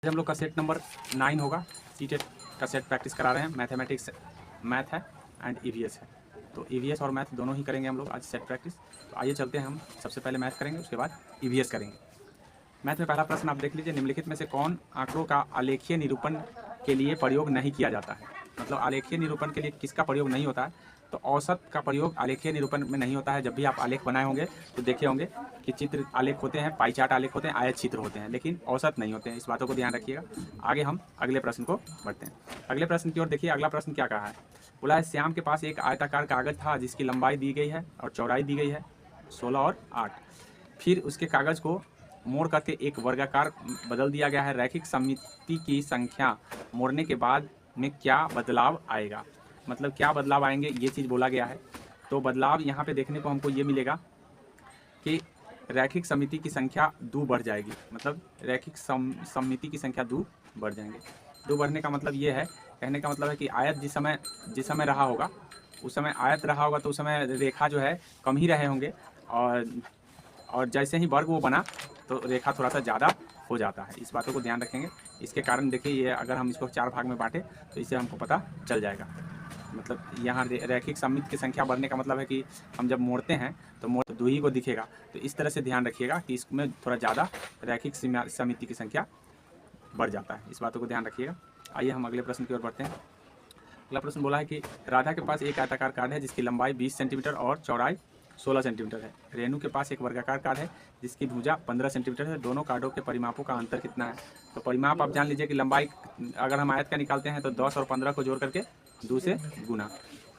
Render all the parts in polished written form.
हम लोग का सेट नंबर 9 होगा। टीटेट का सेट प्रैक्टिस करा रहे हैं। मैथमेटिक्स मैथ है एंड ईवीएस है, तो ईवीएस और मैथ दोनों ही करेंगे हम लोग आज सेट प्रैक्टिस। तो आइए चलते हैं, हम सबसे पहले मैथ करेंगे, उसके बाद ईवीएस करेंगे। मैथ में पहला प्रश्न आप देख लीजिए, निम्नलिखित में से कौन आंकड़ों का आलेखीय निरूपण के लिए प्रयोग नहीं किया जाता है। मतलब आलेखीय निरूपण के लिए किसका प्रयोग नहीं होता है, तो औसत का प्रयोग आलेखीय निरूपण में नहीं होता है। जब भी आप आलेख बनाए होंगे तो देखे होंगे कि चित्र आलेख होते हैं, पाई चार्ट आलेख होते हैं, आयत चित्र होते हैं, लेकिन औसत नहीं होते हैं। इस बातों को ध्यान रखिएगा। आगे हम अगले प्रश्न को बढ़ते हैं। अगले प्रश्न की ओर देखिए। अगला प्रश्न क्या कहा है, बोला है श्याम के पास एक आयताकार कागज था जिसकी लंबाई दी गई है और चौड़ाई दी गई है 16 और 8। फिर उसके कागज को मोड़ करके एक वर्गाकार बदल दिया गया है। रैखिक समिति की संख्या मोड़ने के बाद में क्या बदलाव आएगा। मतलब क्या बदलाव आएंगे, ये चीज़ बोला गया है। तो बदलाव यहाँ पे देखने को हमको ये मिलेगा कि रैखिक समिति की संख्या 2 बढ़ जाएगी। मतलब रैखिक समिति की संख्या 2 बढ़ जाएंगे। 2 बढ़ने का मतलब ये है, कहने का मतलब है कि आयत जिस समय रहा होगा, उस समय आयत रहा होगा तो उस समय रेखा जो है कम ही रहे होंगे, और जैसे ही वर्ग वो बना तो रेखा थोड़ा सा ज़्यादा हो जाता है। इस बातों को ध्यान रखेंगे। इसके कारण देखिए, ये अगर हम इसको 4 भाग में बांटें तो इससे हमको पता चल जाएगा। मतलब यहाँ रैखिक समिति की संख्या बढ़ने का मतलब है कि हम जब मोड़ते हैं तो दो ही को दिखेगा। तो इस तरह से ध्यान रखिएगा कि इसमें थोड़ा ज़्यादा रैखिक समिति की संख्या बढ़ जाता है। इस बातों को ध्यान रखिएगा। आइए हम अगले प्रश्न की ओर बढ़ते हैं। अगला प्रश्न बोला है कि राधा के पास एक आयताकार कार्ड है जिसकी लंबाई 20 सेंटीमीटर और चौड़ाई 16 सेंटीमीटर है। रेणु के पास एक वर्गाकार कार्ड है जिसकी भुजा 15 सेंटीमीटर है। दोनों कार्डों के परिमापों का अंतर कितना है। तो परिमाप आप जान लीजिए कि लंबाई अगर हम आयत का निकालते हैं तो 10 और 15 को जोड़ करके 2 से गुना,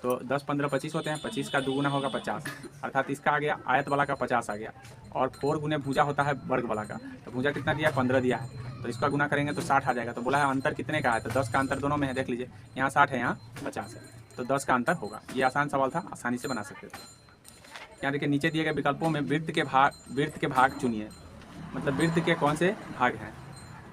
तो 10 15 25 होते हैं। 25 का 2 गुना होगा 50, अर्थात इसका आ गया आयत वाला का 50 आ गया। और 4 गुने भुजा होता है वर्ग वाला का। तो भुजा कितना दिया, 15 दिया है, तो इसका गुना करेंगे तो 60 आ जाएगा। तो बोला है अंतर कितने का है, तो 10 का अंतर दोनों में है। देख लीजिए, यहाँ 60 है, यहाँ 50 है, तो 10 का अंतर होगा। ये आसान सवाल था, आसानी से बना सकते थे। यहाँ देखिए, नीचे दिए गए विकल्पों में वृत्त के भाग चुनिए। मतलब वृत्त के कौन से भाग हैं।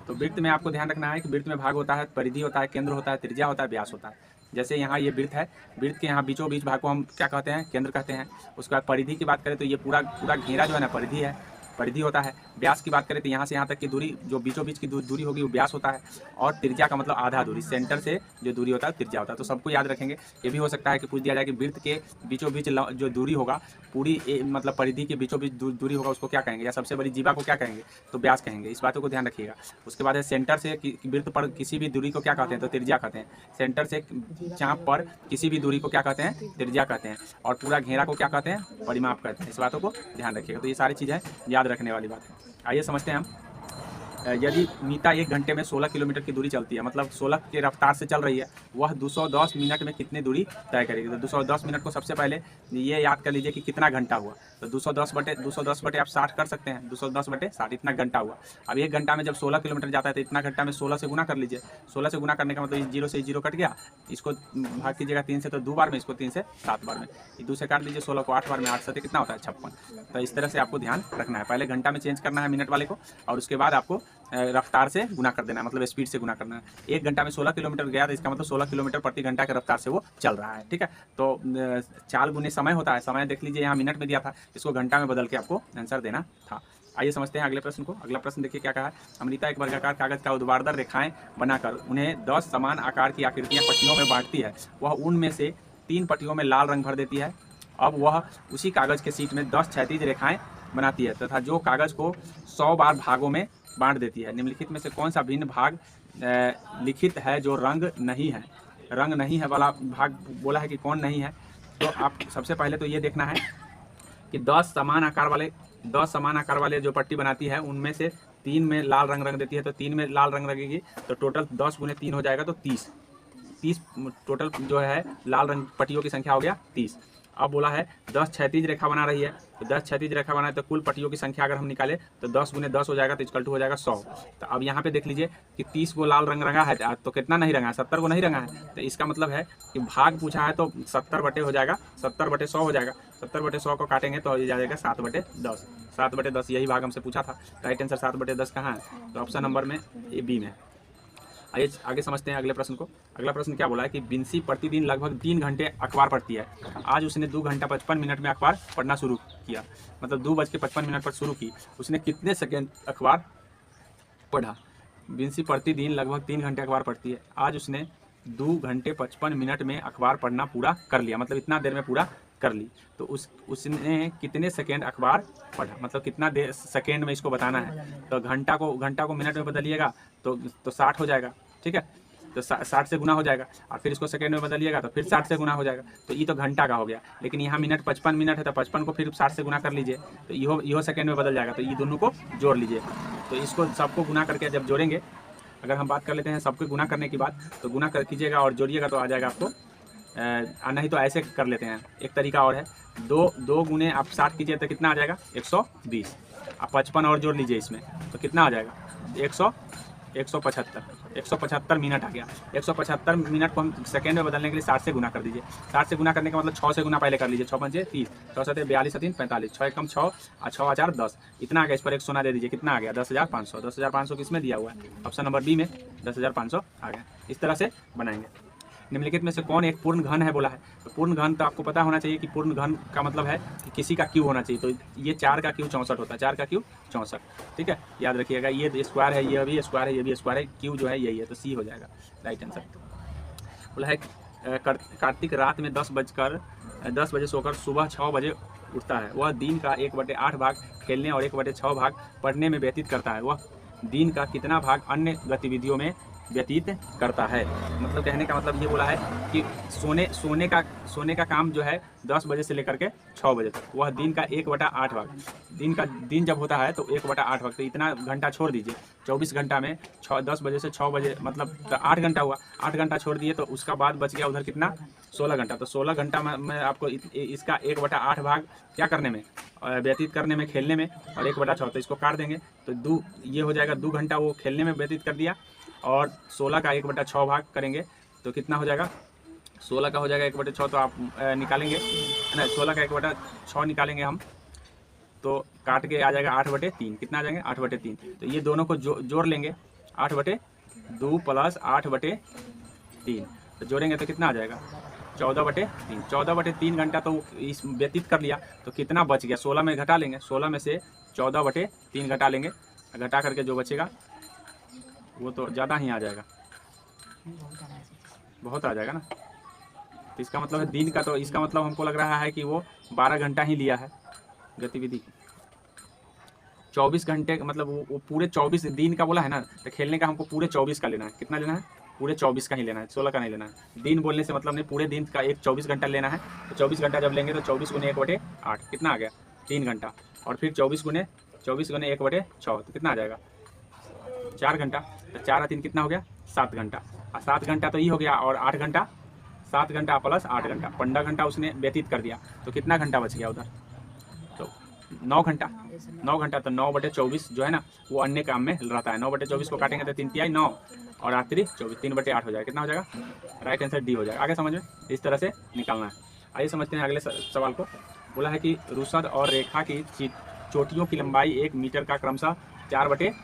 तो वृत्त में आपको ध्यान रखना है कि वृत्त में भाग होता है, परिधि होता है, केंद्र होता है, त्रिज्या होता है, व्यास होता है। जैसे यहाँ ये वृत्त है, वृत्त के यहाँ बीचों बीच भाग को हम क्या कहते हैं, केंद्र कहते हैं। उसके बाद परिधि की बात करें तो ये पूरा घेरा जो है ना, परिधि है, परिधि होता है। व्यास की बात करें तो यहाँ से यहाँ तक की दूरी, जो बीचों बीच की दूरी होगी वो व्यास होता है। और त्रिज्या का मतलब आधा दूरी, सेंटर से जो दूरी होता है त्रिज्या होता है। तो सबको याद रखेंगे। ये भी हो सकता है कि पूछ दिया जाए कि वृत्त के बीचों बीच जो दूरी होगा, पूरी मतलब परिधि के बीचों बीच दूरी होगा, उसको क्या कहेंगे, या सबसे बड़ी जीवा को क्या कहेंगे, तो व्यास कहेंगे। इस बातों को ध्यान रखिएगा। उसके बाद है सेंटर से वृत्त पर किसी भी दूरी को क्या कहते हैं, तो त्रिज्या कहते हैं। सेंटर से चाप पर किसी भी दूरी को क्या कहते हैं, त्रिज्या कहते हैं। और पूरा घेरा को क्या कहते हैं, परिमाप कहते हैं। इस बातों को ध्यान रखिएगा। तो ये सारी चीज़ें याद रखने वाली बात है। आइए समझते हैं हम। यदि मीता 1 घंटे में 16 किलोमीटर की दूरी चलती है, मतलब 16 की रफ्तार से चल रही है, वह 210 मिनट में कितनी दूरी तय करेगी। तो 210 मिनट को सबसे पहले ये याद कर लीजिए कि कितना घंटा हुआ। तो 210 बटे आप 60 कर सकते हैं। 210 बटे 60 इतना घंटा हुआ। अब 1 घंटा में जब 16 किलोमीटर जाता है तो इतना घंटा में 16 से गुना कर लीजिए। 16 से गुना करने का मतलब 0 से 0 कट गया, इसको भाग कीजिएगा 3 से तो 2 बार में, इसको 3 से 7 बार में, 2 से काट दीजिए, 16 को 8 बार में, 8 से कितना होता है 56। तो इस तरह से आपको ध्यान रखना है। पहले घंटा में चेंज करना है मिनट वाले को, और उसके बाद आपको रफ्तार से गुना कर देना है, मतलब स्पीड से गुना करना है। 1 घंटा में 16 किलोमीटर गया तो इसका मतलब 16 किलोमीटर प्रति घंटा के रफ्तार से वो चल रहा है। ठीक है, तो 4 गुने समय होता है। समय देख लीजिए, यहाँ मिनट में दिया था, इसको घंटा में बदल के आपको आंसर देना था। आइए समझते हैं अगले प्रश्न को। अगला प्रश्न देखिए क्या कहा है। अमृता एक वर्गाकार कागज का ऊर्ध्वाधर रेखाएं बनाकर उन्हें 10 समान आकार की आकृतियां पट्टियों में बांटती है। वह उनमें से 3 पट्टियों में लाल रंग भर देती है। अब वह उसी कागज के शीट में 10 क्षैतिज रेखाएं बनाती है तथा जो कागज को 100 बार भागों में बांट देती है। निम्नलिखित में से कौन सा भिन्न भाग लिखित है जो रंग नहीं है। रंग नहीं है वाला भाग बोला है कि कौन नहीं है। तो आप सबसे पहले तो ये देखना है कि 10 समान आकार वाले जो पट्टी बनाती है, उनमें से 3 में लाल रंग देती है। तो 3 में लाल रंग लगेगी, तो टोटल 10 गुने 3 हो जाएगा, तो 30 टोटल जो है लाल रंग पट्टियों की संख्या हो गया 30। अब बोला है 10 क्षैतिज रेखा बना रही है, तो 10 क्षैतिज रेखा बनाए तो कुल पट्टियों की संख्या अगर हम निकाले तो 10 गुने 10 हो जाएगा, तो इक्वल टू हो जाएगा 100। तो अब यहाँ पे देख लीजिए कि 30 को लाल रंग रंगा है, तो कितना नहीं रंगा है, 70 को नहीं रंगा है। तो इसका मतलब है कि भाग पूछा है तो 70 बटे हो जाएगा, 70 बटे 100 हो जाएगा। 70 बटे 100 को काटेंगे तो हो जाएगा 7 बटे 10। 7 बटे 10 यही भाग हमसे पूछा था। राइट आंसर 7 बटे 10 कहाँ है, तो ऑप्शन नंबर में ए बी में। आइए आगे समझते हैं अगले प्रश्न को। अगला प्रश्न क्या बोला है कि बिंसी प्रतिदिन लगभग 3 घंटे अखबार पढ़ती है। आज उसने 2 घंटा 55 मिनट में अखबार पढ़ना शुरू किया, मतलब 2:55 पर शुरू की। उसने कितने सेकेंड अखबार पढ़ा। बिंसी प्रतिदिन लगभग 3 घंटे अखबार पढ़ती है। आज उसने 2 घंटे 55 मिनट में अखबार पढ़ना पूरा कर लिया, मतलब इतना देर में पूरा कर ली। तो उसने कितने सेकेंड अखबार पढ़ा, मतलब कितना देर सेकेंड में इसको बताना है। तो घंटा को मिनट में बदलिएगा तो 60 हो जाएगा, ठीक है। तो 60 से गुना हो जाएगा, और फिर इसको सेकेंड में बदलिएगा तो फिर 60 से गुना हो जाएगा। तो ये तो घंटा का हो गया, लेकिन यहाँ मिनट 55 मिनट है, तो 55 को फिर 60 से गुना कर लीजिए, तो इहो सेकेंड में बदल जाएगा। तो ये दोनों को जोड़ लीजिए। तो इसको सबको गुना करके जब जोड़ेंगे, अगर हम बात कर लेते हैं सबको गुना करने की बात, तो गुना कर कीजिएगा और जोड़िएगा तो आ जाएगा आपको। नहीं तो ऐसे कर लेते हैं, एक तरीका और है, 2 गुने आप 60 कीजिए तो कितना आ जाएगा 120। आप 55 और जोड़ लीजिए इसमें तो कितना आ जाएगा 175 मिनट आ गया। 175 मिनट को हम सेकेंड में बदलने के लिए 60 से गुना कर दीजिए। 60 से गुना करने का मतलब 6 से गुना पहले कर लीजिए। 6 पंजे 30, 6 सते 42, 3 45, 6 एकम 6 और 6 हजार 10, इतना आ गया। इस पर 1 सोना दे दीजिए, कितना आ गया 10,500। 10,500 किस में दिया हुआ है, ऑप्शन नंबर बी में 10,500 आ गया। इस तरह से बनाएंगे। निम्नलिखित में से कौन एक पूर्ण घन है बोला है। तो पूर्ण घन तो आपको पता होना चाहिए कि पूर्ण घन का मतलब है कि किसी का क्यू होना चाहिए। तो ये 4 का क्यू 64 होता है, 4 का क्यू 64, ठीक है, याद रखिएगा। ये स्क्वायर है, ये भी स्क्वायर है, ये भी स्क्वायर है, क्यू जो है यही है, तो सी हो जाएगा राइट आंसर। बोला है कार्तिक रात में 10 बजे सोकर सुबह 6 बजे उठता है। वह दिन का 1/8 भाग खेलने और 1/6 भाग पढ़ने में व्यतीत करता है। वह दिन का कितना भाग अन्य गतिविधियों में व्यतीत करता है। मतलब कहने का मतलब ये बोला है कि सोने का काम जो है 10 बजे से लेकर के 6 बजे तक, वह दिन का 1/8 भाग, दिन जब होता है तो 1/8 भाग, तो इतना घंटा छोड़ दीजिए। 24 घंटा में 10 बजे से 6 बजे मतलब 8 घंटा हुआ, 8 घंटा छोड़ दिए तो उसका बाद बच गया उधर कितना 16 घंटा। तो 16 घंटा में आपको इसका 1/8 भाग क्या करने में व्यतीत करने में, खेलने में, और 1/6, तो इसको काट देंगे तो ये हो जाएगा 2 घंटा वो खेलने में व्यतीत कर दिया, और 16 का 1/6 भाग करेंगे तो कितना हो जाएगा 16 का हो जाएगा 1/6, तो आप निकालेंगे ना, 16 का 1/6 निकालेंगे हम तो काट के आ जाएगा 8/3, कितना आ जाएंगे 8/3। तो ये दोनों को जोड़ लेंगे 8/2 प्लस 8/3, तो जोड़ेंगे तो कितना आ जाएगा 14/3। 14/3 घंटा तो इस व्यतीत कर लिया, तो कितना बच गया 16 में घटा लेंगे, 16 में से 14/3 घटा लेंगे, घटा करके जो बचेगा वो तो ज़्यादा ही आ जाएगा, बहुत आ जाएगा ना। तो इसका मतलब है दिन का, तो इसका मतलब हमको लग रहा है कि वो 12 घंटा ही लिया है गतिविधि। 24 घंटे मतलब वो पूरे 24 दिन का बोला है ना, तो खेलने का हमको पूरे 24 का लेना है। कितना लेना है पूरे 24 का ही लेना है, 16 का नहीं लेना है। दिन बोलने से मतलब नहीं, पूरे दिन का 24 घंटा लेना है। तो 24 घंटा जब लेंगे तो 24 गुने 1/8 कितना आ गया 3 घंटा, और फिर 24 गुने 1/6 तो कितना आ जाएगा 4 घंटा। तो 4 और 3 कितना हो गया 7 घंटा, और 7 घंटा तो ये हो गया, और 8 घंटा 7 घंटा प्लस 8 घंटा 15 घंटा उसने व्यतीत कर दिया, तो कितना घंटा बच गया उधर, तो 9 घंटा। 9 घंटा तो 9/24 जो है ना वो अन्य काम में रहता है। 9/24 को काटेंगे तो 3 तिहाई 9 और 8 3 24, 3/8 हो जाएगा, कितना हो जाएगा राइट आंसर डी हो जाएगा। आगे समझ में इस तरह से निकालना है। आइए समझते हैं अगले सवाल को। बोला है कि रुसद और रेखा की चोटियों की लंबाई 1 मीटर का क्रमशः 4/5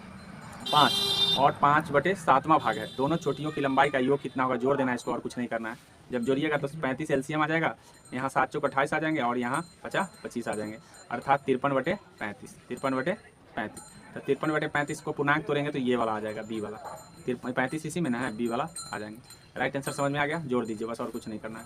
और 5/7वां भाग है। दोनों चोटियों की लंबाई का योग कितना होगा, जोड़ देना है इसको और कुछ नहीं करना है। जब जोड़िएगा तो 35 एलसीएम आ जाएगा, यहाँ 7 चौक 28 आ जाएंगे, और यहाँ 25 आ जाएंगे, अर्थात 53/35। 53/35, तो 53/35 को पूर्णांक तोड़ेंगे तो ये वाला आ जाएगा बी वाला, 35 इसी में ना है, बी वाला आ जाएंगे। राइट आंसर समझ में आ गया, जोड़ दीजिए बस और कुछ नहीं करना है।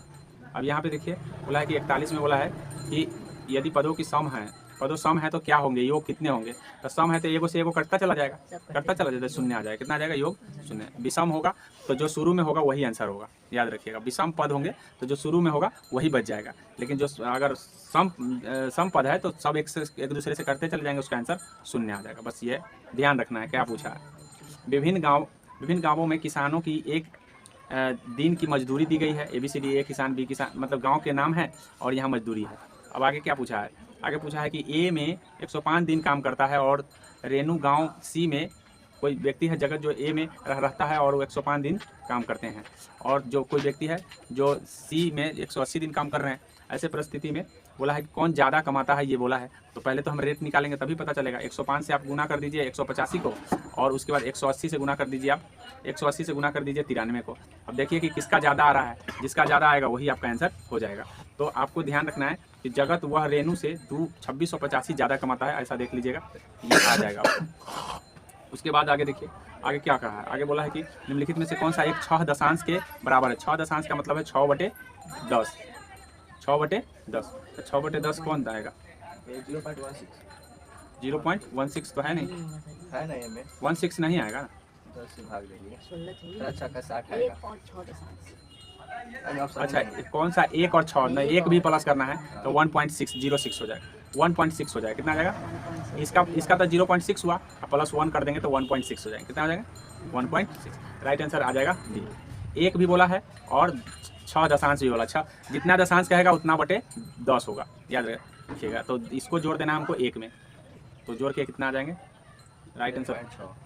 अब यहाँ पे देखिए बोला है कि 41 में बोला है कि यदि पदों की सम है, पदों सम है तो क्या होंगे, योग कितने होंगे। तो सम है तो एगो से एगो कटता चला जाएगा, शून्य आ जाएगा, कितना आ जाएगा योग शून्य। विषम होगा तो जो शुरू में होगा वही आंसर होगा, याद रखिएगा। विषम पद होंगे तो जो शुरू में होगा वही बच जाएगा, लेकिन जो अगर सम पद है तो सब एक दूसरे से करते चले जाएंगे, उसका आंसर शून्य आ जाएगा। बस ये ध्यान रखना है। क्या पूछा है, विभिन्न गाँवों में किसानों की एक दिन की मजदूरी दी गई है। ABCD, ए किसान, बी किसान, मतलब गांव के नाम है और यहाँ मजदूरी है। अब आगे क्या पूछा है, आगे पूछा है कि ए में 105 दिन काम करता है, और रेणु गांव सी में कोई व्यक्ति है जगत जो ए में रहता है और वो 105 दिन काम करते हैं, और जो कोई व्यक्ति है जो सी में 180 दिन काम कर रहे हैं। ऐसे परिस्थिति में बोला है कि कौन ज़्यादा कमाता है, ये बोला है। तो पहले तो हम रेट निकालेंगे तभी पता चलेगा। 105 से आप गुना कर दीजिए 185 को, और उसके बाद 180 से गुना कर दीजिए आप 180 से गुना कर दीजिए 93 को। अब देखिए कि किसका ज़्यादा आ रहा है, जिसका ज़्यादा आएगा वही आपका आंसर हो जाएगा। तो आपको ध्यान रखना है कि जगत वह रेणु से 2685 ज़्यादा कमाता है, ऐसा देख लीजिएगा, ये आ जाएगा आपको। उसके बाद आगे देखिए, आगे क्या कहा है, आगे बोला है कि निम्नलिखित में से कौन सा एक 6 दशांश के बराबर है। 6 दशांश का मतलब है 6/10। 6/10 तो 6/10 कौन आएगा? 0.16 तो है नहीं, है ना ये में 16 नहीं आएगा ना। 10 से भाग देंगे अच्छा का 60 आएगा। अच्छा कौन सा 1 और 6 नहीं, 1 भी प्लस करना है तो 1.606 हो जाएगा। 1.6 हो जाएगा, कितना आ जाएगा? इसका तो 0.6 हुआ, प्लस 1 कर देंगे तो 1.6 हो जाएगा। कितना हो जाएगा? 1.6। राइट आंसर आ जाएगा डी। 1 भी बोला है और 6 दशांश भी बोला। अच्छा जितना दशांश कहेगा उतना बटे 10 होगा, याद रखिएगा। तो इसको जोड़ देना हमको 1 में, तो जोड़ के कितना आ जाएंगे? राइट आंसर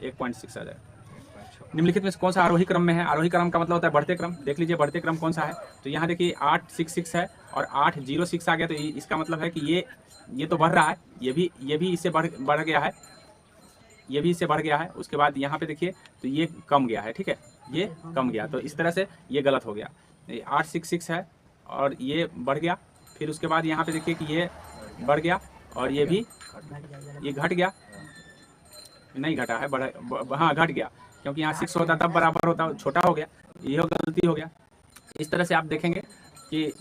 1.6 आ जाएगा। निम्नलिखित में से कौन सा आरोही क्रम में है? आरोही क्रम का मतलब होता है बढ़ते क्रम। देख लीजिए बढ़ते क्रम कौन सा है। तो यहाँ देखिए 866 है और 806 आ गया, तो इसका मतलब है कि ये तो बढ़ रहा है, ये भी इससे बढ़ गया है, ये भी इससे बढ़ गया है। उसके बाद यहाँ पे देखिए तो ये कम गया है, ठीक है, ये कम गया, तो इस तरह से ये गलत हो गया। 866 है और ये बढ़ गया, फिर उसके बाद यहाँ पे देखिए कि ये बढ़ गया और ये भी ये घट गया, नहीं घटा है, हाँ घट गया, क्योंकि यहाँ 6 होता तब बराबर होता, छोटा हो गया, ये गलती हो गया। इस तरह से आप देखेंगे कि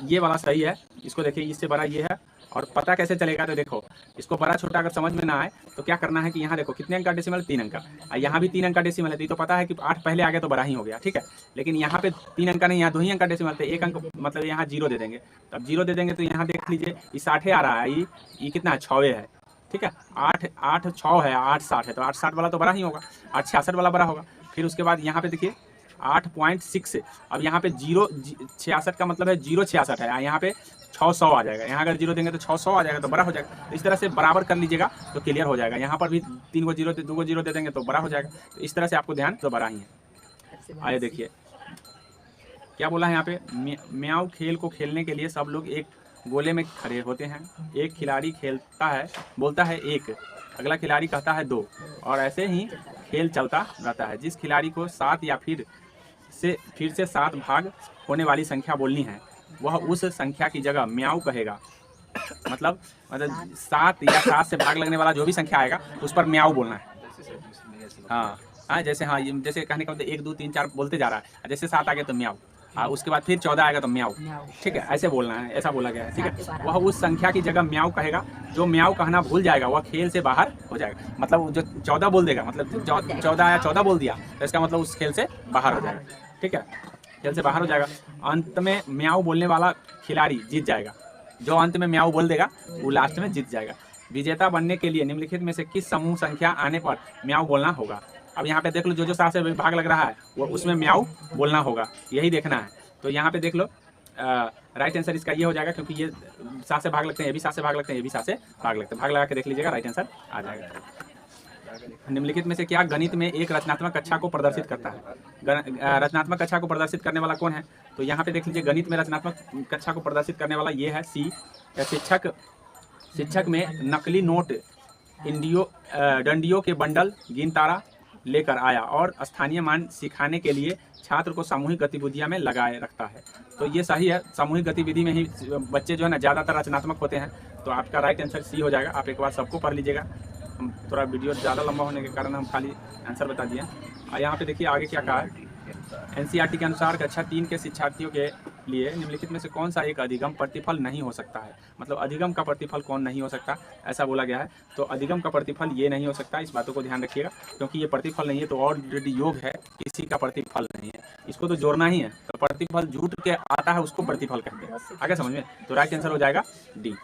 ये वाला सही है, इसको देखिए इससे बड़ा ये है। और पता कैसे चलेगा? तो देखो इसको बड़ा छोटा अगर समझ में ना आए तो क्या करना है कि यहाँ देखो कितने अंक का डेसिमल, 3 अंक का, यहाँ भी 3 अंक का डेसिमल है, तो पता है कि 8 पहले आ गया तो बड़ा ही हो गया, ठीक है। लेकिन यहाँ पे 3 अंक का नहीं, यहाँ 2 ही अंक का डेसिमल थे, 1 अंक मतलब यहाँ 0 दे देंगे। तब 0 दे देंगे तो यहाँ देख लीजिए ये 60 आ रहा है, ये कितना है? 6 है, ठीक है। 8 6 है, 8 60 है, तो 8 60 वाला तो बड़ा ही होगा, 8 66 वाला बड़ा होगा। फिर उसके बाद यहाँ पे देखिए 8.6, अब यहाँ पे 0.66 का मतलब है 0.66 है, यहाँ पे 600 आ जाएगा। यहाँ अगर 0 देंगे तो 600 आ जाएगा, तो बड़ा हो जाएगा। तो इस तरह से बराबर कर लीजिएगा तो क्लियर हो जाएगा। यहाँ पर भी 3 को 0 2 को 0 दे देंगे तो बड़ा हो जाएगा। तो इस तरह से आपको ध्यान तो बड़ा ही है। आइए देखिए क्या बोला है यहाँ पे, म्याऊ खेल को खेलने के लिए सब लोग एक गोले में खड़े होते हैं। एक खिलाड़ी खेलता है, बोलता है 1, अगला खिलाड़ी कहता है 2, और ऐसे ही खेल चलता रहता है। जिस खिलाड़ी को 7 या फिर से 7 भाग होने वाली संख्या बोलनी है, वह उस संख्या की जगह म्याऊ कहेगा। मतलब 7 या 7 से भाग लगने वाला जो भी संख्या आएगा उस पर म्याऊ बोलना है। हाँ जैसे जैसे कहने का मतलब 1 2 3 4 बोलते जा रहा है, जैसे 7 आ गया तो म्याऊ, उसके बाद फिर 14 आएगा तो म्याऊ, ठीक है, ऐसे बोलना है, ऐसा बोला गया है, ठीक है। वह उस संख्या की जगह म्याऊ कहेगा। जो म्याऊ कहना भूल जाएगा वह खेल से बाहर हो जाएगा। मतलब जो 14 बोल देगा, मतलब 14 या 14 बोल दिया तो इसका मतलब उस खेल से बाहर हो जाएगा, ठीक है, खेल से बाहर हो जाएगा। अंत में म्याऊ बोलने वाला खिलाड़ी जीत जाएगा। जो अंत में म्याऊ बोल देगा वो लास्ट में जीत जाएगा। विजेता बनने के लिए निम्नलिखित में से किस समूह संख्या आने पर म्याऊ बोलना होगा? अब यहाँ पे देख लो, जो 7 से भाग लग रहा है वो उसमें म्याऊ बोलना होगा, यही देखना है। तो यहाँ पे देख लो राइट आंसर इसका ये हो जाएगा, क्योंकि ये 7 से भाग लगते हैं, ये भी 7 से भाग लगते हैं, ये भी 7 से भाग लगते हैं। भाग लगा के देख लीजिएगा, राइट आंसर आ जाएगा। निम्नलिखित में से क्या गणित में एक रचनात्मक कक्षा को प्रदर्शित करता है? रचनात्मक कक्षा को प्रदर्शित करने वाला कौन है? तो यहाँ पे देख लीजिए गणित में रचनात्मक कक्षा को प्रदर्शित करने वाला ये है सी। शिक्षक में नकली नोट डंडियों के बंडल गिन तारा लेकर आया और स्थानीय मान सिखाने के लिए छात्र को सामूहिक गतिविधियों में लगाए रखता है। तो ये सही है, सामूहिक गतिविधि में ही बच्चे जो है ना ज़्यादातर रचनात्मक होते हैं। तो आपका राइट आंसर सी हो जाएगा। आप एक बार सबको पढ़ लीजिएगा, हम थोड़ा वीडियो ज़्यादा लंबा होने के कारण हम खाली आंसर बता दिए। यहाँ पे देखिए आगे क्या कहा है। एनसीईआरटी के अनुसार कक्षा 3 के शिक्षार्थियों के लिए निम्नलिखित में से कौन सा एक अधिगम प्रतिफल नहीं हो सकता है? मतलब अधिगम का प्रतिफल कौन नहीं हो सकता, ऐसा बोला गया है। तो अधिगम का प्रतिफल ये नहीं हो सकता, इस बातों को ध्यान रखिएगा, क्योंकि ये प्रतिफल नहीं है तो ऑलरेडी योग है, किसी का प्रतिफल नहीं है, इसको तो जोड़ना ही है। तो प्रतिफल झूठ के आता है उसको प्रतिफल कहते हैं, आगे समझ में। तो राइट आंसर हो जाएगा डी।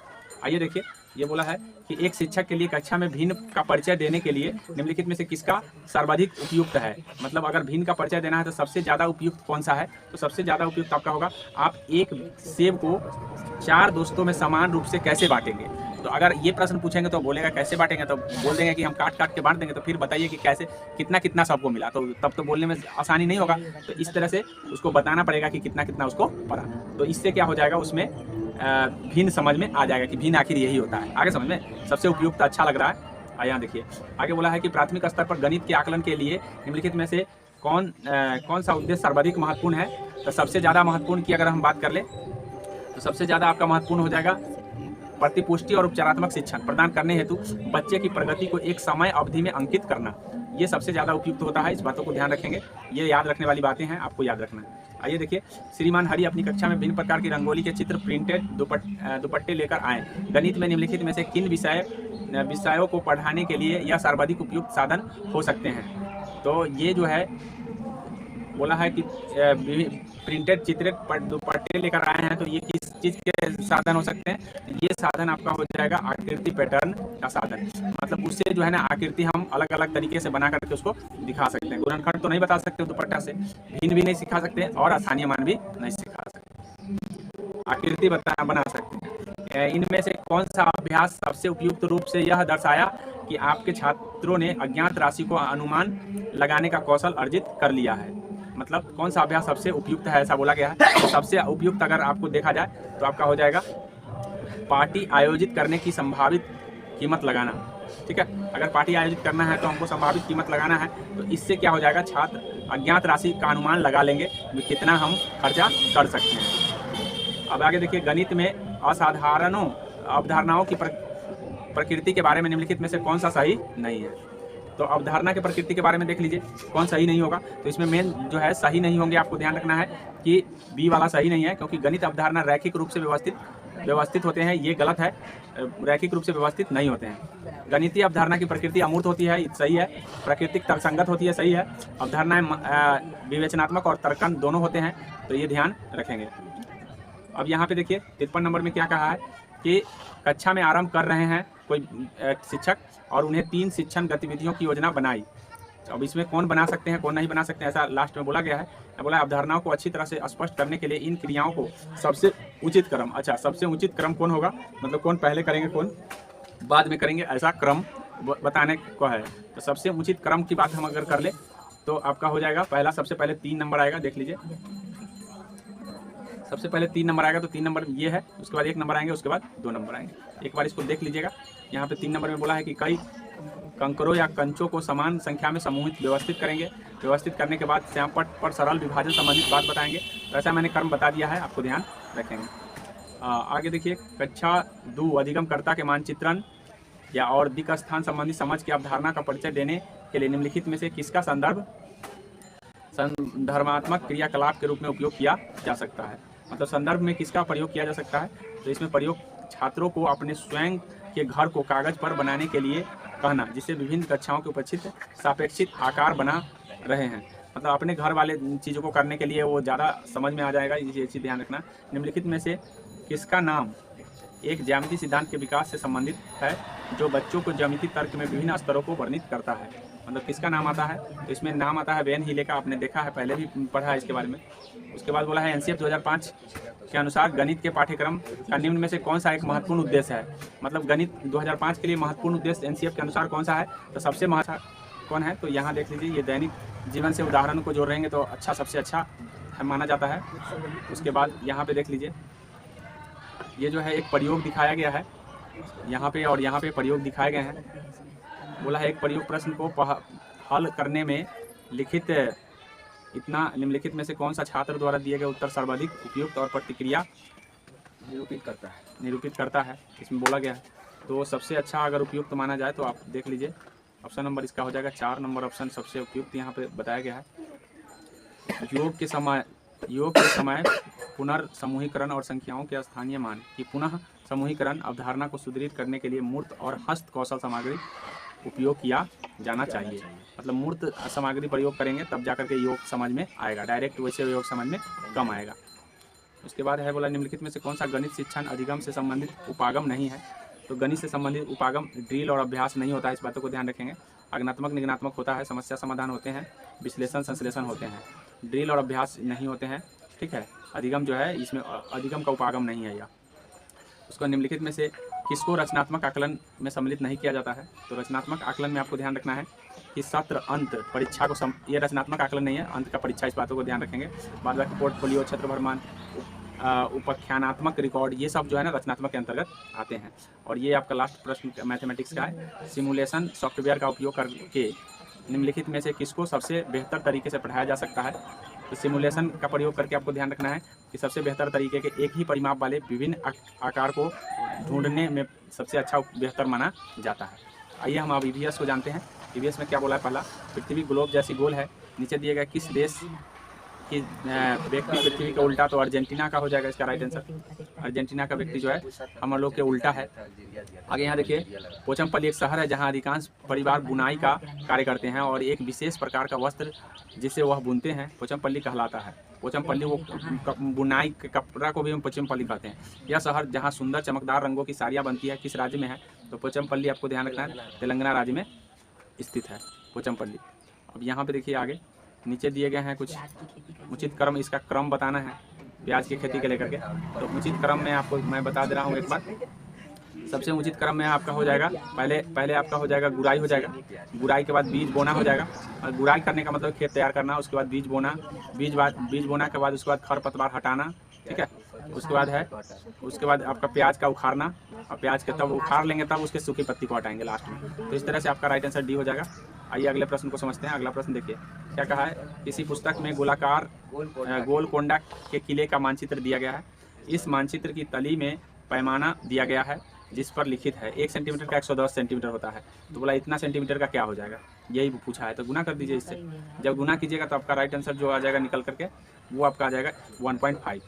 आइए देखिए ये बोला है कि एक शिक्षक के लिए कक्षा में भिन्न का परिचय देने के लिए निम्नलिखित में से किसका सर्वाधिक उपयुक्त है? मतलब अगर भिन्न का परिचय देना है तो सबसे ज़्यादा उपयुक्त कौन सा है? तो सबसे ज़्यादा उपयुक्त आपका होगा, आप एक सेब को 4 दोस्तों में समान रूप से कैसे बांटेंगे? तो अगर ये प्रश्न पूछेंगे तो बोलेगा कैसे बांटेंगे, तो बोल देंगे कि हम काट काट के बांट देंगे। तो फिर बताइए कि कैसे, कितना कितना सबको मिला, तो तब तो बोलने में आसानी नहीं होगा। तो इस तरह से उसको बताना पड़ेगा कि कितना कितना उसको पड़ा। तो इससे क्या हो जाएगा, उसमें भिन्न समझ में आ जाएगा कि भिन्न आखिर यही होता है। आगे समझ में सबसे उपयुक्त अच्छा लग रहा है। यहाँ देखिए आगे बोला है कि प्राथमिक स्तर पर गणित के आकलन के लिए निम्नलिखित में से कौन सा उद्देश्य सर्वाधिक महत्वपूर्ण है? तो सबसे ज़्यादा महत्वपूर्ण की अगर हम बात कर ले तो सबसे ज़्यादा आपका महत्वपूर्ण हो जाएगा प्रतिपुष्टि और उपचारात्मक शिक्षण प्रदान करने हेतु बच्चे की प्रगति को एक समय अवधि में अंकित करना। ये सबसे ज़्यादा उपयुक्त होता है। इस बातों को ध्यान रखेंगे, ये याद रखने वाली बातें हैं, आपको याद रखना है। आइए देखिए, श्रीमान हरि अपनी कक्षा में भिन्न प्रकार की रंगोली के चित्र प्रिंटेड दुपट्टे लेकर आए। गणित में निम्नलिखित में से किन विषयों को पढ़ाने के लिए यह सर्वाधिक उपयुक्त साधन हो सकते हैं? तो ये जो है बोला है कि प्रिंटेड चित्रित दुपट्टे लेकर आए हैं, तो ये किस चीज़ के साधन हो सकते हैं? ये साधन आपका हो जाएगा आकृति पैटर्न का साधन। मतलब उससे जो है ना आकृति हम अलग अलग तरीके से बना करके उसको दिखा सकते हैं। गुणनखंड तो नहीं बता सकते दुपट्टा से, भिन्न भी नहीं सिखा सकते और स्थानीय मान भी नहीं सिखा सकते, आकृति बना सकते हैं। इनमें से कौन सा अभ्यास सबसे उपयुक्त रूप से यह दर्शाया कि आपके छात्रों ने अज्ञात राशि को अनुमान लगाने का कौशल अर्जित कर लिया है? मतलब कौन सा अभ्यास सबसे उपयुक्त है, ऐसा बोला गया है। सबसे उपयुक्त अगर आपको देखा जाए तो आपका हो जाएगा पार्टी आयोजित करने की संभावित कीमत लगाना। ठीक है, अगर पार्टी आयोजित करना है तो हमको संभावित कीमत लगाना है, तो इससे क्या हो जाएगा, छात्र अज्ञात राशि का अनुमान लगा लेंगे कि कितना हम खर्चा कर सकते हैं। अब आगे देखिए, गणित में असाधारणों अवधारणाओं की प्रकृति के बारे में निम्नलिखित में से कौन सा सही नहीं है? तो अवधारणा के प्रकृति के बारे में देख लीजिए कौन सही नहीं होगा। तो इसमें मेन जो है सही नहीं होंगे, आपको ध्यान रखना है कि बी वाला सही नहीं है, क्योंकि गणित अवधारणा रैखिक रूप से व्यवस्थित होते हैं, ये गलत है। रैखिक रूप से व्यवस्थित नहीं होते हैं। गणितीय अवधारणा की प्रकृति अमूर्त होती है, सही है। प्राकृतिक तर्कसंगत होती है, सही है। अवधारणाएं विवेचनात्मक और तर्कन दोनों होते हैं, तो ये ध्यान रखेंगे। अब यहाँ पे देखिए 53 नंबर में क्या कहा है कि कक्षा में आरंभ कर रहे हैं कोई शिक्षक और उन्हें 3 शिक्षण गतिविधियों की योजना बनाई। अब इसमें कौन बना सकते हैं, कौन नहीं बना सकते हैं, ऐसा लास्ट में बोला गया है। बोला अवधारणाओं को अच्छी तरह से स्पष्ट करने के लिए इन क्रियाओं को सबसे उचित क्रम, अच्छा सबसे उचित क्रम कौन होगा, मतलब कौन पहले करेंगे कौन बाद में करेंगे, ऐसा क्रम बताने को है। तो सबसे उचित क्रम की बात हम अगर कर ले तो आपका हो जाएगा पहला, सबसे पहले 3 नंबर आएगा, देख लीजिए सबसे पहले 3 नंबर आएगा, तो 3 नंबर ये है, उसके बाद 1 नंबर आएंगे, उसके बाद 2 नंबर आएंगे। एक बार इसको देख लीजिएगा। यहाँ पे 3 नंबर में बोला है कि कई कंकरों या कंचों को समान संख्या में समूहित व्यवस्थित करेंगे। व्यवस्थित करने के बाद श्यामपट्ट पर सरल विभाजन संबंधित बात बताएंगे। तो ऐसा मैंने क्रम बता दिया है, आपको ध्यान रखेंगे। आगे देखिए, कक्षा 2 अधिगमकर्ता के मानचित्रण या और दिक् स्थान संबंधी समझ की अवधारणा का परिचय देने के लिए निम्नलिखित में से किसका संदर्भात्मक क्रियाकलाप के रूप में उपयोग किया जा सकता है? मतलब संदर्भ में किसका प्रयोग किया जा सकता है? तो इसमें प्रयोग छात्रों को अपने स्वयं के घर को कागज पर बनाने के लिए कहना, जिससे विभिन्न कक्षाओं के उपेक्षित सापेक्षित आकार बना रहे हैं। मतलब अपने घर वाले चीज़ों को करने के लिए वो ज़्यादा समझ में आ जाएगा, ये चीज़ ध्यान रखना। निम्नलिखित में से किसका नाम एक ज्यामिति सिद्धांत के विकास से संबंधित है जो बच्चों को ज्यामिति तर्क में विभिन्न स्तरों को वर्णित करता है? मतलब किसका नाम आता है? तो इसमें नाम आता है वेन हीले का, आपने देखा है, पहले भी पढ़ा है इसके बारे में। उसके बाद बोला है एनसीएफ 2005 के अनुसार गणित के पाठ्यक्रम का निम्न में से कौन सा एक महत्वपूर्ण उद्देश्य है? मतलब गणित 2005 के लिए महत्वपूर्ण उद्देश्य एनसीएफ के अनुसार कौन सा है? तो सबसे महत्वपूर्ण कौन है? तो यहाँ देख लीजिए, ये दैनिक जीवन से उदाहरण को जोड़ रहेंगे तो अच्छा, सबसे अच्छा माना जाता है। उसके बाद यहाँ पे देख लीजिए, ये जो है एक प्रयोग दिखाया गया है यहाँ पे, और यहाँ पे प्रयोग दिखाए गए हैं। बोला है एक प्रयोग प्रश्न को हल करने में लिखित निम्नलिखित में से कौन सा छात्र द्वारा दिए गए उत्तर सर्वाधिक उपयुक्त और प्रतिक्रिया निरूपित करता है, इसमें बोला गया है। तो सबसे अच्छा अगर उपयुक्त माना जाए तो आप देख लीजिए, ऑप्शन नंबर इसका हो जाएगा 4 नंबर ऑप्शन सबसे उपयुक्त यहाँ पे बताया गया है। योग के समय पुनर्समूहीकरण और संख्याओं के स्थानीय मान की पुनः समूहीकरण अवधारणा को सुदृढ़ करने के लिए मूर्त और हस्त कौशल सामग्री उपयोग किया जाना चाहिए। मतलब मूर्त सामग्री प्रयोग करेंगे तब जाकर के योग समझ में आएगा, डायरेक्ट वैसे योग समझ में कम आएगा। उसके बाद है बोला निम्नलिखित में से कौन सा गणित शिक्षण अधिगम से संबंधित उपागम नहीं है? तो गणित से संबंधित उपागम ड्रिल और अभ्यास नहीं होता है, इस बातों को ध्यान रखेंगे। आज्ञात्मक निगनात्मक होता है, समस्या समाधान होते हैं, विश्लेषण संश्लेषण होते हैं, ड्रिल और अभ्यास नहीं होते हैं। ठीक है, अधिगम जो है इसमें अधिगम का उपागम नहीं है। या उसको निम्नलिखित में से किसको रचनात्मक आकलन में सम्मिलित नहीं किया जाता है? तो रचनात्मक आकलन में आपको ध्यान रखना है कि सत्र अंत परीक्षा को ये रचनात्मक आकलन नहीं है, अंत का परीक्षा, इस बातों को ध्यान रखेंगे। बाद बाकी पोर्टफोलियो, क्षेत्र भ्रमण, उपाख्यानात्मक रिकॉर्ड, ये सब जो है ना रचनात्मक के अंतर्गत आते हैं। और ये आपका लास्ट प्रश्न मैथमेटिक्स का है। सिमुलेशन सॉफ्टवेयर का उपयोग करके निम्नलिखित में से किसको सबसे बेहतर तरीके से पढ़ाया जा सकता है? तो सिमुलेशन का प्रयोग करके आपको ध्यान रखना है कि सबसे बेहतर तरीके के एक ही परिमाप वाले विभिन्न आकार को ढूंढने में सबसे अच्छा बेहतर माना जाता है। आइए हम अब ईवीएस को जानते हैं। ईवीएस में क्या बोला है? पहला, पृथ्वी ग्लोब जैसी गोल है। नीचे दिए गए किस देश कि व्यक्ति पृथ्वी का उल्टा, तो अर्जेंटीना का हो जाएगा इसका राइट आंसर। अर्जेंटीना का व्यक्ति जो है हम लोग के उल्टा है। आगे यहाँ देखिए, पोचमपल्ली एक शहर है जहाँ अधिकांश परिवार बुनाई का कार्य करते हैं और एक विशेष प्रकार का वस्त्र जिसे वह बुनते हैं पोचमपल्ली कहलाता है। पोचमपल्ली वो बुनाई के कपड़ा को भी हम पोचमपल्ली कहते हैं। यह शहर जहाँ सुंदर चमकदार रंगों की साड़ियाँ बनती है किस राज्य में है? तो पोचमपल्ली आपको ध्यान रखना है, तेलंगाना राज्य में स्थित है पोचमपल्ली। अब यहाँ पे देखिए आगे नीचे दिए गए हैं कुछ उचित क्रम, इसका क्रम बताना है प्याज की खेती के लेकर के। तो उचित क्रम में आपको मैं बता दे रहा हूँ एक बार। सबसे उचित क्रम में आपका हो जाएगा, पहले आपका हो जाएगा गुड़ाई हो जाएगा। गुड़ाई के बाद बीज बोना हो जाएगा। और गुड़ाई करने का मतलब खेत तैयार करना, उसके बाद बीज बोना, बीज बोना के बाद उसके बाद खरपतवार हटाना, ठीक है। उसके बाद आपका प्याज का उखाड़ना, और प्याज के तब उखाड़ लेंगे तब उसके सूखी पत्ती को हटाएंगे लास्ट में। तो इस तरह से आपका राइट आंसर डी हो जाएगा। आइए अगले प्रश्न को समझते हैं। अगला प्रश्न देखिए क्या कहा है। किसी पुस्तक में गोलाकार गोलकोंडा के किले का मानचित्र दिया गया है। इस मानचित्र की तली में पैमाना दिया गया है जिस पर लिखित है 1 सेंटीमीटर का 110 सेंटीमीटर होता है। तो बोला इतना सेंटीमीटर का क्या हो जाएगा, यही पूछा है। तो गुना कर दीजिए इससे। जब गुना कीजिएगा तो आपका राइट आंसर जो आ जाएगा निकल करके वो आपका आ जाएगा 1.5।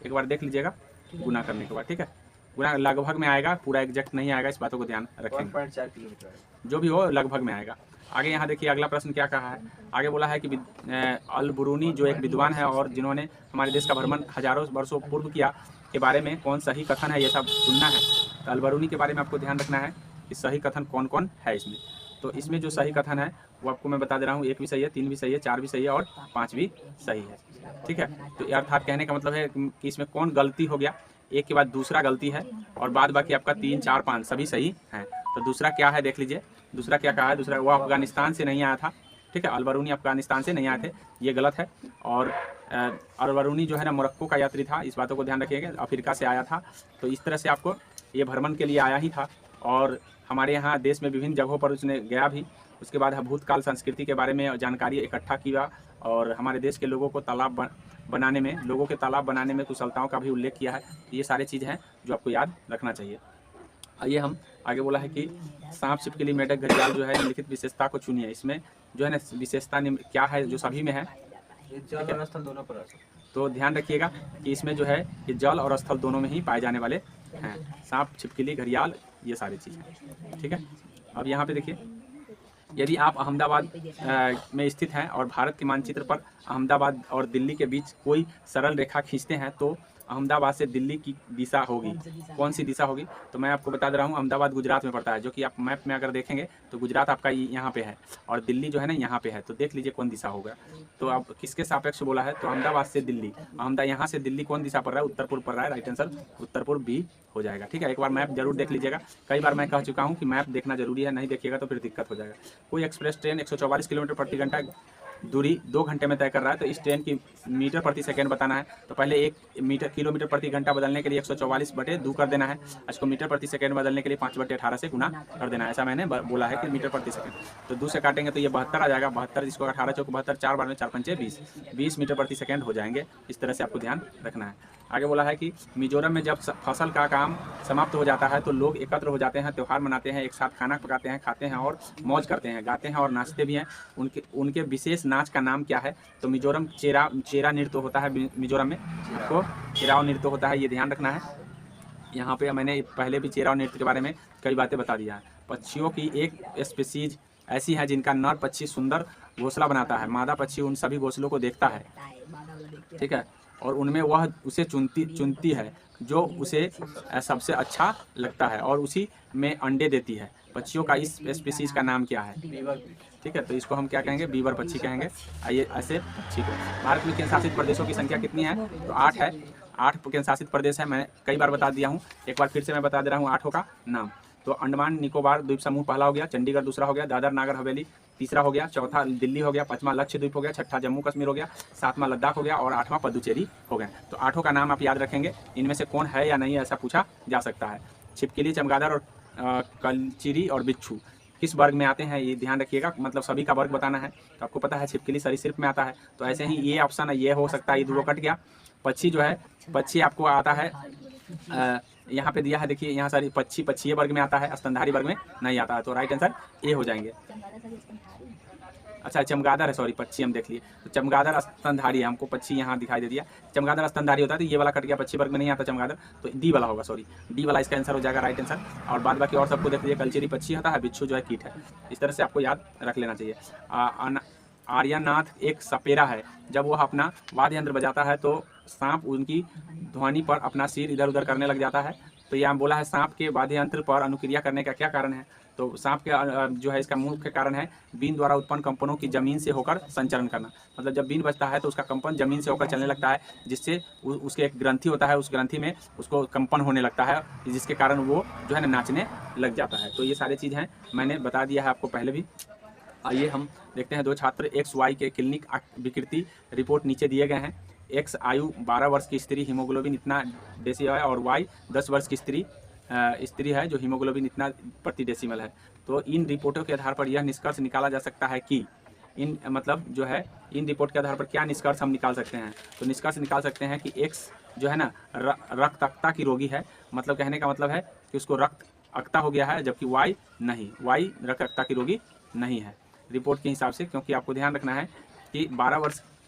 एक बार देख लीजिएगा गुना करने के बाद, ठीक है। गुना लगभग में आएगा, पूरा एग्जैक्ट नहीं आएगा, इस बातों को ध्यान रखेंगे। 1.4 किलोमीटर जो भी हो लगभग में आएगा। आगे यहाँ देखिए अगला प्रश्न क्या कहा है। आगे बोला है कि अल-बरूनी जो एक विद्वान है और जिन्होंने हमारे देश का भ्रमण हजारों वर्षों पूर्व किया के बारे में कौन सही कथन है, ये सब सुनना है। तो अल-बरूनी के बारे में आपको ध्यान रखना है कि सही कथन कौन कौन है इसमें। तो इसमें जो सही कथन है वो आपको मैं बता दे रहा हूँ। 1 भी सही है, 3 भी सही है, 4 भी सही है और 5 भी सही है, ठीक है। तो अर्थात कहने का मतलब है कि इसमें कौन गलती हो गया, एक के बाद दूसरा गलती है और बाद बाकी आपका 3, 4, 5 सभी सही हैं। तो दूसरा क्या है देख लीजिए। दूसरा क्या कहा है? दूसरा वो अफगानिस्तान से नहीं आया था, ठीक है। अल-बरूनी अफगानिस्तान से नहीं आए थे, ये गलत है। और अल-बरूनी जो है ना मोरक्को का यात्री था, इस बातों को ध्यान रखिएगा। अफ्रीका से आया था, तो इस तरह से आपको ये भ्रमण के लिए आया ही था और हमारे यहाँ देश में विभिन्न जगहों पर उसने गया भी। उसके बाद भूतकाल संस्कृति के बारे में जानकारी इकट्ठा किया और हमारे देश के लोगों को तालाब बनाने में कुशलताओं का भी उल्लेख किया है। ये सारी चीज़ हैं जो आपको याद रखना चाहिए। आइए हम आगे बोला है कि सांप, छिपकली, मेढक, घड़ियाल जो है निम्नलिखित विशेषता को चुनिए। इसमें जो है ना विशेषता क्या है जो सभी में है, जल और स्थल दोनों पर। तो ध्यान रखिएगा कि इसमें जो है कि जल और स्थल दोनों में ही पाए जाने वाले हैं। सांप, छिपकली, घड़ियाल, ये सारी चीज़ें, ठीक है। अब यहाँ पे देखिए, यदि आप अहमदाबाद में स्थित हैं और भारत के मानचित्र पर अहमदाबाद और दिल्ली के बीच कोई सरल रेखा खींचते हैं तो अहमदाबाद से दिल्ली की दिशा होगी, कौन सी दिशा होगी? तो मैं आपको बता दे रहा हूँ, अहमदाबाद गुजरात में पड़ता है, जो कि आप मैप में अगर देखेंगे तो गुजरात आपका यहाँ पे है और दिल्ली जो है ना यहाँ पे है। तो देख लीजिए कौन दिशा होगा। तो आप किसके सापेक्ष बोला है? तो अहमदाबाद से दिल्ली, यहाँ से दिल्ली कौन दिशा पड़ रहा है? उत्तर पूर्व पड़ रहा है। राइट आंसर उत्तर पूर्व बी हो जाएगा, ठीक है। एक बार मैप जरूर देख लीजिएगा। कई बार मैं कह चुका हूँ कि मैप देखना जरूरी है, नहीं देखिएगा तो फिर दिक्कत हो जाएगा। कोई एक्सप्रेस ट्रेन 144 किलोमीटर प्रति घंटा दूरी 2 घंटे में तय कर रहा है, तो इस ट्रेन की मीटर प्रति सेकंड बताना है। तो पहले 1 किलोमीटर प्रति घंटा बदलने के लिए 144/2 कर देना है। इसको मीटर प्रति सेकंड बदलने के लिए 5/18 से गुना कर देना है। ऐसा मैंने बोला है कि मीटर प्रति सेकंड। तो 2 से काटेंगे तो ये 72 आ जाएगा। 72 जिसको 18 चौक 72, 4 बार में 4 पंचे 20 मीटर प्रति सेकंड हो जाएंगे। इस तरह से आपको ध्यान रखना है। आगे बोला है कि मिजोरम में जब फसल का काम समाप्त हो जाता है तो लोग एकत्र हो जाते हैं, त्यौहार मनाते हैं, एक साथ खाना पकाते हैं, खाते हैं और मौज करते हैं, गाते हैं और नाचते भी हैं। उनके विशेष नाच का नाम क्या है? तो मिजोरम चेरा नृत्य होता है। मिजोरम में आपको चेराव नृत्य होता है, ये ध्यान रखना है। यहाँ पे मैंने पहले भी चेराव नृत्य के बारे में कई बातें बता दिया है। पक्षियों की एक स्पीसीज ऐसी है जिनका नर पक्षी सुंदर घोंसला बनाता है, मादा पक्षी उन सभी घोंसलों को देखता है, ठीक है, और उनमें वह उसे चुनती है जो उसे सबसे अच्छा लगता है और उसी में अंडे देती है। पक्षियों का इस स्पीसीज का नाम क्या है? ठीक है, तो इसको हम क्या कहेंगे? बीवर पक्षी कहेंगे। आइए ऐसे पक्षी को। भारत में केंद्र शासित प्रदेशों की संख्या कितनी है? तो 8 है। 8 केंद्र शासित प्रदेश है। मैं कई बार बता दिया हूँ, एक बार फिर से मैं बता दे रहा हूँ 8 का नाम। तो अंडमान निकोबार द्वीप समूह पहला हो गया, चंडीगढ़ दूसरा हो गया, दादर नागर हवेली तीसरा हो गया, चौथा दिल्ली हो गया, 5वां लक्षद्वीप हो गया, 6ठा जम्मू कश्मीर हो गया, 7वां लद्दाख हो गया और 8वां पुडुचेरी हो गया। तो 8 का नाम आप याद रखेंगे। इनमें से कौन है या नहीं ऐसा पूछा जा सकता है। छिपकली, चमगादड़ और कलचिरी और बिच्छू किस वर्ग में आते हैं ये ध्यान रखिएगा, मतलब सभी का वर्ग बताना है। तो आपको पता है छिपकली सरीसृप में आता है, तो ऐसे ही ये ऑप्शन है, ये हो सकता है, ये दूर कट गया। पक्षी जो है, पक्षी आपको आता है यहाँ पे दिया है, देखिए यहाँ सारी पक्षीय वर्ग में आता है, स्तनधारी वर्ग में नहीं आता है, तो राइट आंसर ए हो जाएंगे। अच्छा चमगादड़ है, सॉरी पक्षी हम देख लिए, तो चमगादड़ स्तनधारी है, हमको पक्षी यहाँ दिखाई दे दिया, चमगादड़ स्तनधारी होता है, तो ये वाला कट गया, पक्षी वर्ग में नहीं आता चमगादड़, तो डी वाला होगा, सॉरी डी वाला इसका आंसर हो जाएगा राइट आंसर। और बाद बाकी और सबको देख लीजिए, कलचेरी पक्षी होता है, बिच्छू जो है कीट है, इस तरह से आपको याद रख लेना चाहिए। आर्यनाथ एक सपेरा है, जब वह अपना वाद्य यंत्र बजाता है तो सांप उनकी ध्वनि पर अपना सिर इधर उधर करने लग जाता है, तो यहाँ बोला है सांप के वाद्य यंत्र पर अनुक्रिया करने का क्या कारण है, तो सांप के जो है इसका मुख्य कारण है बीन द्वारा उत्पन्न कंपनों की जमीन से होकर संचरण करना, मतलब जब बीन बजता है तो उसका कंपन जमीन से होकर चलने लगता है, जिससे उसके एक ग्रंथि होता है, उस ग्रंथि में उसको कंपन होने लगता है, जिसके कारण वो जो है ना नाचने लग जाता है। तो ये सारी चीज़ हैं, मैंने बता दिया है आपको पहले भी। आइए हम देखते हैं, दो छात्र एक्स वाई के क्लिनिक विकृति रिपोर्ट नीचे दिए गए हैं। एक्स आयु 12 वर्ष की स्त्री, हीमोग्लोबिन इतना डेसिमल है, और वाई 10 वर्ष की स्त्री है जो हीमोग्लोबिन इतना प्रति डेसिमल है। तो इन रिपोर्टों के आधार पर यह निष्कर्ष निकाला जा सकता है कि इन मतलब जो है इन रिपोर्ट के आधार पर क्या निष्कर्ष हम निकाल सकते हैं, तो निष्कर्ष निकाल सकते हैं कि एक्स जो है ना रक्ताक्तता की रोगी है, मतलब कहने का मतलब है कि उसको रक्त अक्ता हो गया है, जबकि वाई नहीं, वाई रक्ताक्तता की रोगी नहीं है रिपोर्ट के हिसाब से, क्योंकि आपको ध्यान रखना है कि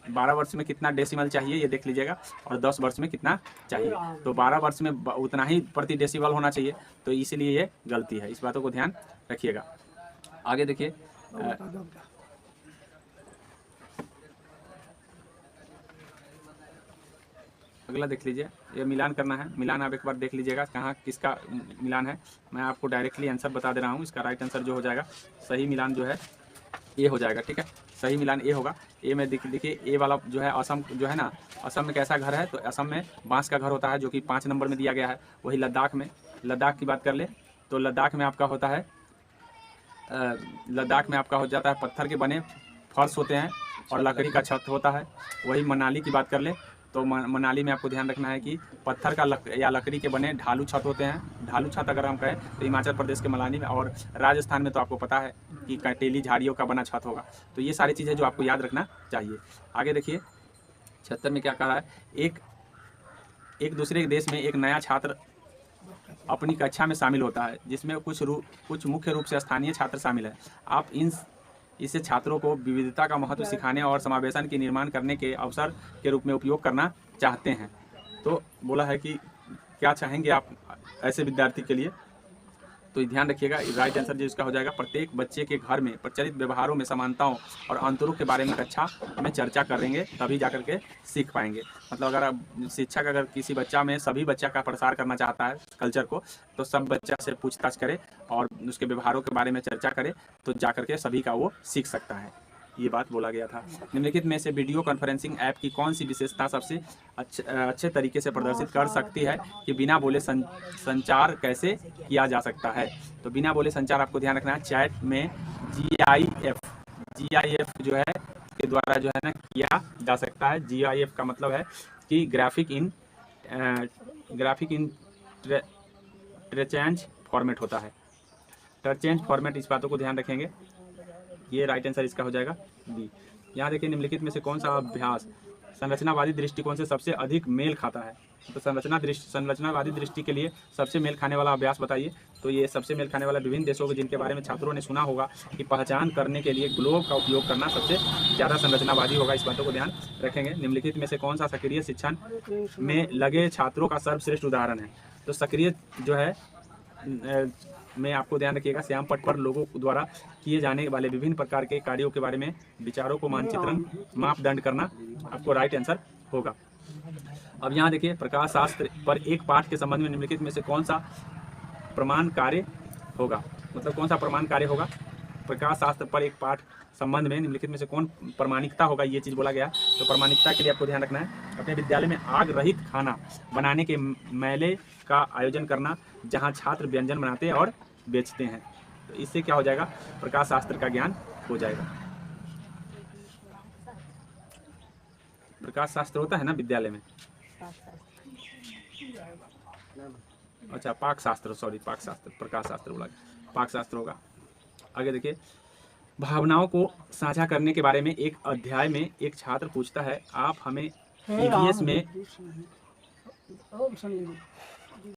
12 वर्ष में कितना डेसिमल चाहिए ये देख लीजिएगा, और 10 वर्ष में कितना चाहिए, तो 12 वर्ष में उतना ही प्रति डेसिमल होना चाहिए, तो इसीलिए ये गलती है, इस बातों को ध्यान रखिएगा। आगे देखिए, अगला देख लीजिए, ये मिलान करना है, मिलान आप एक बार देख लीजिएगा कहाँ किसका मिलान है, मैं आपको डायरेक्टली आंसर बता दे रहा हूँ, इसका राइट आंसर जो हो जाएगा, सही मिलान जो है ए हो जाएगा, ठीक है, सही मिलान ए होगा। ए में देखिए ए वाला जो है असम जो है ना, असम में कैसा घर है, तो असम में बांस का घर होता है, जो कि 5 नंबर में दिया गया है। वही लद्दाख की बात कर ले तो लद्दाख में आपका होता है, लद्दाख में आपका हो जाता है पत्थर के बने फर्श होते हैं और लकड़ी का छत होता है। वही मनाली की बात कर ले तो मनाली में आपको ध्यान रखना है कि पत्थर का या लकड़ी के बने ढालू छत होते हैं। ढालू छत अगर हम कहें तो हिमाचल प्रदेश के मनाली में, और राजस्थान में तो आपको पता है कि कंटेली झाड़ियों का बना छत होगा। तो ये सारी चीज़ें जो आपको याद रखना चाहिए। आगे देखिए 76 में क्या कह रहा है, एक दूसरे देश में एक नया छात्र अपनी कक्षा में शामिल होता है, जिसमें कुछ मुख्य रूप से स्थानीय छात्र शामिल है। आप इससे छात्रों को विविधता का महत्व सिखाने और समावेशन के निर्माण करने के अवसर के रूप में उपयोग करना चाहते हैं। तो बोला है कि क्या चाहेंगे आप ऐसे विद्यार्थी के लिए, तो ध्यान रखिएगा राइट आंसर जो इसका हो जाएगा, प्रत्येक बच्चे के घर में प्रचलित व्यवहारों में समानताओं और अंतरों के बारे में कक्षा में चर्चा करेंगे, तभी जाकर के सीख पाएंगे। मतलब अगर शिक्षक अगर किसी बच्चा में सभी बच्चा का प्रसार करना चाहता है कल्चर को, तो सब बच्चा से पूछताछ करे और उसके व्यवहारों के बारे में चर्चा करे, तो जाकर के सभी का वो सीख सकता है। ये बात बोला गया था। निम्नलिखित में से वीडियो कॉन्फ्रेंसिंग ऐप की कौन सी विशेषता सबसे अच्छे तरीके से प्रदर्शित कर सकती है कि बिना बोले संचार कैसे किया जा सकता है। तो बिना बोले संचार आपको ध्यान रखना है, चैट में GIF जो है के द्वारा जो है ना किया जा सकता है। GIF का मतलब है कि ग्राफिक इन इंटरचेंज फॉर्मेट होता है, इंटरचेंज फॉर्मेट, इस बातों को ध्यान रखेंगे। ये राइट आंसर इसका हो जाएगा बी। यहाँ देखिए निम्नलिखित में से कौन सा अभ्यास संरचनावादी दृष्टिकोण से सबसे अधिक मेल खाता है। तो संरचनावादी दृष्टि के लिए सबसे मेल खाने वाला अभ्यास बताइए। तो ये सबसे मेल खाने वाला विभिन्न देशों के जिनके बारे में छात्रों ने सुना होगा कि पहचान करने के लिए ग्लोब का उपयोग करना सबसे ज़्यादा संरचनावादी होगा। इस बातों को ध्यान रखेंगे। निम्नलिखित में से कौन सा सक्रिय शिक्षण में लगे छात्रों का सर्वश्रेष्ठ उदाहरण है। तो सक्रिय जो है में आपको ध्यान रखिएगा, श्याम पट पर लोगों द्वारा किए जाने वाले विभिन्न प्रकार के कार्यों के बारे में विचारों को मानचित्रण मापदंड करना आपको राइट आंसर होगा। अब यहाँ देखिए प्रकाश शास्त्र पर एक पाठ के संबंध में निम्नलिखित में से कौन सा प्रमाण कार्य होगा। मतलब कौन सा प्रमाण कार्य होगा, प्रकाश शास्त्र पर एक पाठ संबंध में निम्नलिखित में से कौन प्रमाणिकता होगा, ये चीज़ बोला गया। तो प्रमाणिकता के लिए आपको ध्यान रखना है, अपने विद्यालय में आग रहित खाना बनाने के मेले का आयोजन करना, जहां छात्र व्यंजन बनाते और बेचते हैं। तो इससे क्या हो जाएगा, प्रकाश शास्त्र का ज्ञान हो जाएगा। प्रकाश शास्त्र होता है ना विद्यालय में, अच्छा पाक शास्त्र, सॉरी पाक शास्त्र, प्रकाश शास्त्र बोला, पाक शास्त्र होगा। आगे देखिए भावनाओं को साझा करने के बारे में एक अध्याय में एक छात्र पूछता है, आप हमें EVS में